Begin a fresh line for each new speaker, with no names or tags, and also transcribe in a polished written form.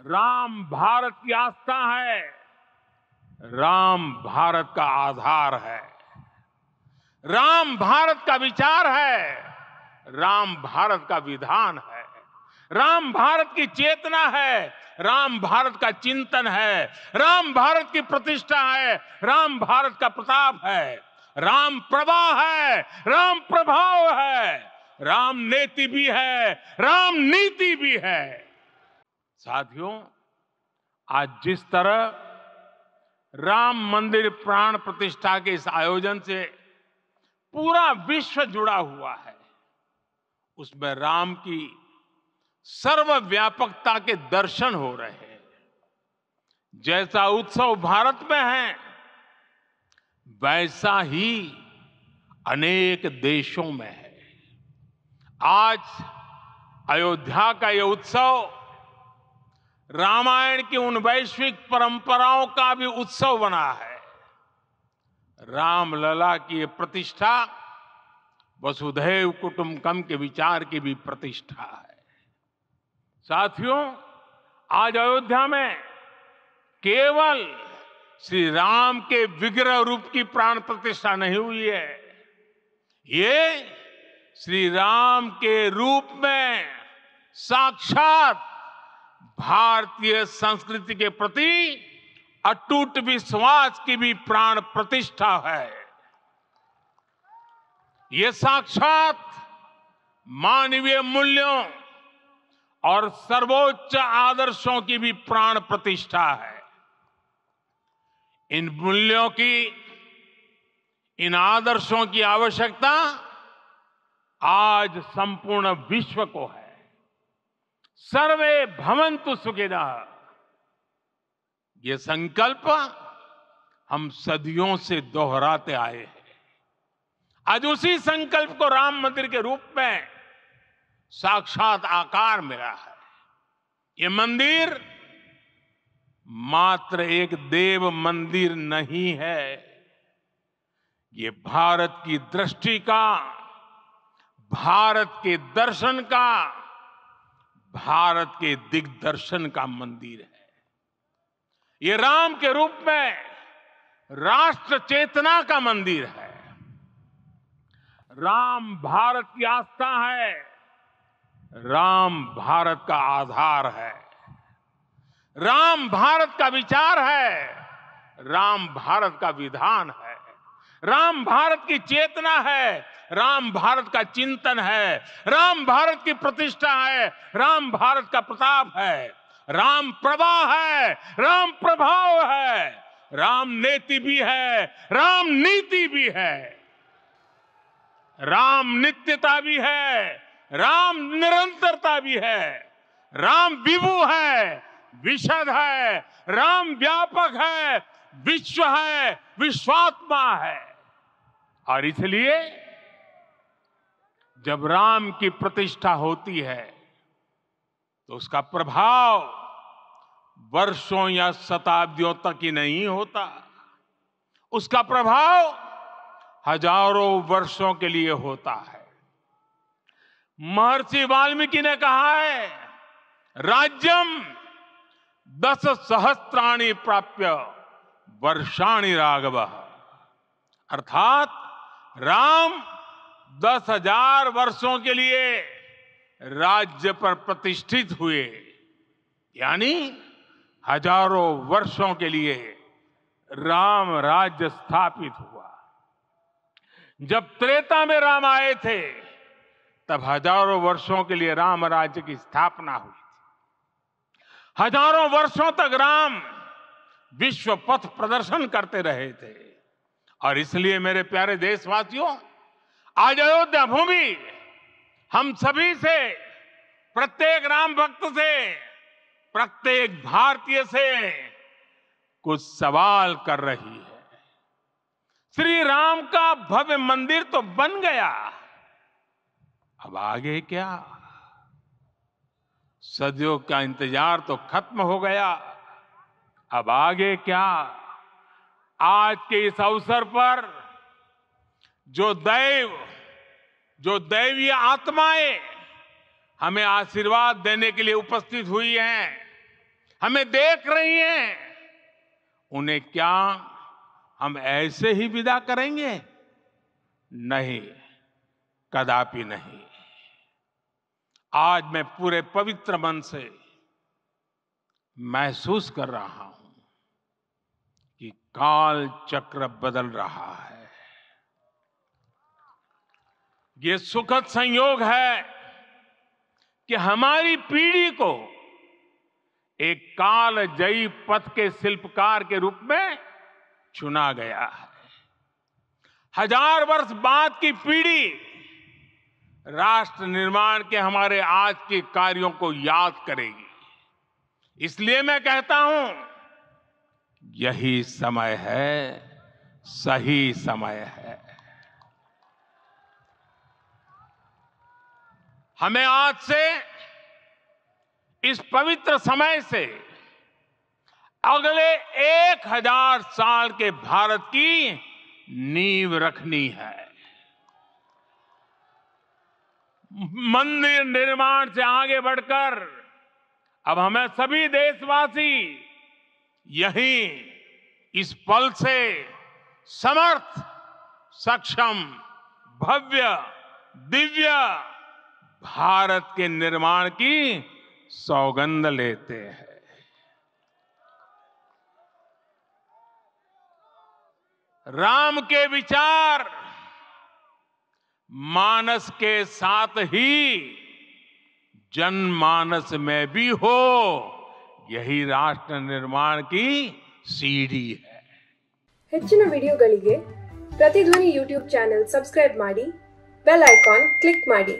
राम भारत की आस्था है, राम भारत का आधार है, राम भारत का विचार है, राम भारत का विधान है, राम भारत की चेतना है, राम भारत का चिंतन है, राम भारत की प्रतिष्ठा है, राम भारत का प्रताप है, राम प्रवाह है, राम प्रभाव है, राम नेति भी है, राम नीति भी है। साथियों, आज जिस तरह राम मंदिर प्राण प्रतिष्ठा के इस आयोजन से पूरा विश्व जुड़ा हुआ है, उसमें राम की सर्वव्यापकता के दर्शन हो रहे हैं। जैसा उत्सव भारत में है, वैसा ही अनेक देशों में है। आज अयोध्या का यह उत्सव रामायण की उन वैश्विक परंपराओं का भी उत्सव बना है। रामलला की ये प्रतिष्ठा वसुधैव कुटुंबकम के विचार की भी प्रतिष्ठा है। साथियों, आज अयोध्या में केवल श्री राम के विग्रह रूप की प्राण प्रतिष्ठा नहीं हुई है, ये श्री राम के रूप में साक्षात भारतीय संस्कृति के प्रति अटूट विश्वास की भी प्राण प्रतिष्ठा है। ये साक्षात मानवीय मूल्यों और सर्वोच्च आदर्शों की भी प्राण प्रतिष्ठा है। इन मूल्यों की, इन आदर्शों की आवश्यकता आज संपूर्ण विश्व को है। सर्वे भवन्तु सुखिनः, ये संकल्प हम सदियों से दोहराते आए हैं। आज उसी संकल्प को राम मंदिर के रूप में साक्षात आकार मिला है। ये मंदिर मात्र एक देव मंदिर नहीं है, ये भारत की दृष्टि का, भारत के दर्शन का, भारत के दिग्दर्शन का मंदिर है। ये राम के रूप में राष्ट्र चेतना का मंदिर है। राम भारत की आस्था है, राम भारत का आधार है, राम भारत का विचार है, राम भारत का विधान है, राम भारत की चेतना है, राम भारत का चिंतन है, राम भारत की प्रतिष्ठा है, राम भारत का प्रताप है, राम प्रवाह है, राम प्रभाव है, राम नेति भी है, राम नीति भी है, राम नित्यता भी है, राम निरंतरता भी है, राम विभु है, विशद है, राम व्यापक है, विश्व है, विश्वात्मा है। और इसलिए जब राम की प्रतिष्ठा होती है तो उसका प्रभाव वर्षों या शताब्दियों तक ही नहीं होता, उसका प्रभाव हजारों वर्षों के लिए होता है। महर्षि वाल्मीकि ने कहा है, राज्यम 10 सहस्त्राणि प्राप्य वर्षाणि राघव, अर्थात राम 10,000 वर्षों के लिए राज्य पर प्रतिष्ठित हुए, यानी हजारों वर्षों के लिए राम राज्य स्थापित हुआ। जब त्रेता में राम आए थे तब हजारों वर्षों के लिए राम राज्य की स्थापना हुई थी। हजारों वर्षों तक राम विश्व पथ प्रदर्शन करते रहे थे। और इसलिए मेरे प्यारे देशवासियों, आज अयोध्या भूमि हम सभी से, प्रत्येक राम भक्त से, प्रत्येक भारतीय से कुछ सवाल कर रही है। श्री राम का भव्य मंदिर तो बन गया, अब आगे क्या? सदियों का इंतजार तो खत्म हो गया, अब आगे क्या? आज के इस अवसर पर जो दैवीय आत्माएं हमें आशीर्वाद देने के लिए उपस्थित हुई हैं, हमें देख रही हैं, उन्हें क्या हम ऐसे ही विदा करेंगे? नहीं, कदापि नहीं। आज मैं पूरे पवित्र मन से महसूस कर रहा हूं कि काल चक्र बदल रहा है। ये सुखद संयोग है कि हमारी पीढ़ी को एक कालजयी पथ के शिल्पकार के रूप में चुना गया है। 1000 वर्ष बाद की पीढ़ी राष्ट्र निर्माण के हमारे आज के कार्यों को याद करेगी। इसलिए मैं कहता हूं, यही समय है, सही समय है। हमें आज से, इस पवित्र समय से अगले 1000 साल के भारत की नींव रखनी है। मंदिर निर्माण से आगे बढ़कर अब हमें सभी देशवासी यही इस पल से समर्थ, सक्षम, भव्य, दिव्य भारत के निर्माण की सौगंध लेते हैं। राम के विचार मानस के साथ ही जनमानस में भी हो, यही राष्ट्र निर्माण की सीढ़ी है।
ಹೆಚ್ಚಿನ ವಿಡಿಯೋಗಳಿಗೆ ಪ್ರತಿಧ್ವನಿ ಯೂಟ್ಯೂಬ್ ಚಾನೆಲ್ ಸಬ್ಸ್ಕ್ರೈಬ್ ಮಾಡಿ, ಬೆಲ್ ಐಕಾನ್ ಕ್ಲಿಕ್ ಮಾಡಿ।